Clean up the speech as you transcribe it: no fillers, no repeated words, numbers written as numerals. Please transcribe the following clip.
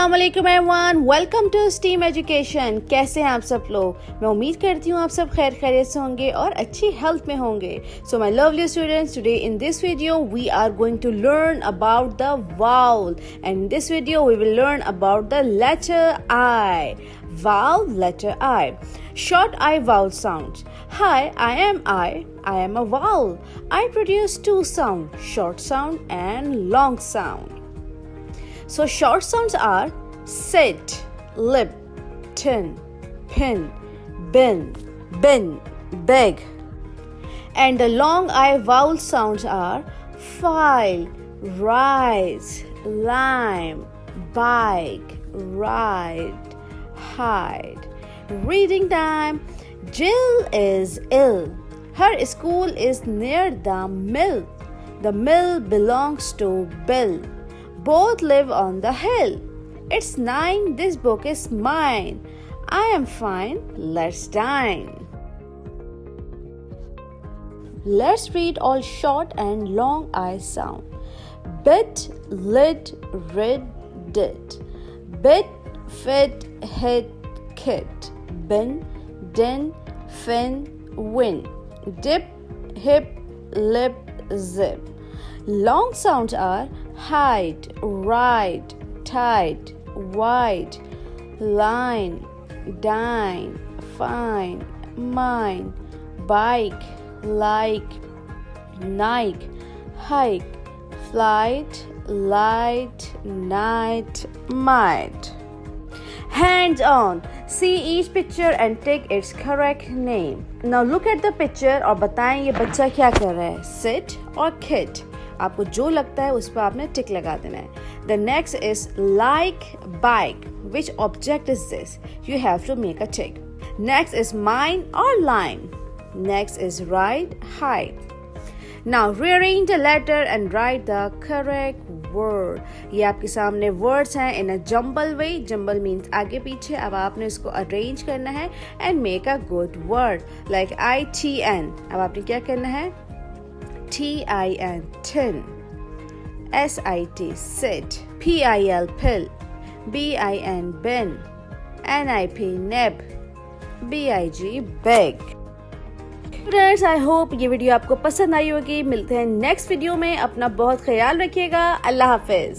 अस्सलामुअलैकुम everyone, welcome to STEAM education. कैसे हैं आप सब लोग? मैं उम्मीद करती हूँ आप सब खैर खैरियत से होंगे और अच्छी हेल्थ में होंगे। So my lovely students, today in this video we are going to learn about the vowel and in this video we will learn about the letter I. Vowel, letter I. Short I vowel sounds. Hi, I am a vowel. I produce two sounds, short sound and long sound. So short sounds are sit, lip, tin, pin, bin, beg. And the long I vowel sounds are file, rise, lime, bike, ride, hide. Reading time. Jill is ill. Her school is near the mill. The mill belongs to Bill. Both live on the hill. It's 9. This book is mine. I am fine. Let's dine. Let's read all short and long I sound. Bit, lit, rid, did. Bit, fit, hit, kit. Bin, din, fin, win. Dip, hip, lip, zip. Long sounds are hide, ride, tight, wide, line, dine, fine, mine, bike, like, Nike, hike, flight, light, night, might. Hands on. See each picture and take its correct name. Now look at the picture और बताएं ये बच्चा क्या कर रहा है, sit और kit. आपको जो लगता है उस पर आपने टिक लगा देना है. The next is like bike. Which object is this? You have to make a tick. Next is mine or line. Next is ride, hide. Now rearrange the letter and write the correct word. ये आपके सामने words हैं in a jumble way. Jumble means आगे पीछे. अब आपने इसको arrange करना है and make a good word. Like ITN. अब आपने क्या करना है? TIN, tin. SIT, sit. PIL, pill. BIN, bin. NIP, nib. BIG, beg. Students, I hope ये वीडियो आपको पसंद आई होगी. मिलते हैं नेक्स्ट वीडियो में. अपना बहुत ख्याल रखिएगा. अल्लाह हाफिज.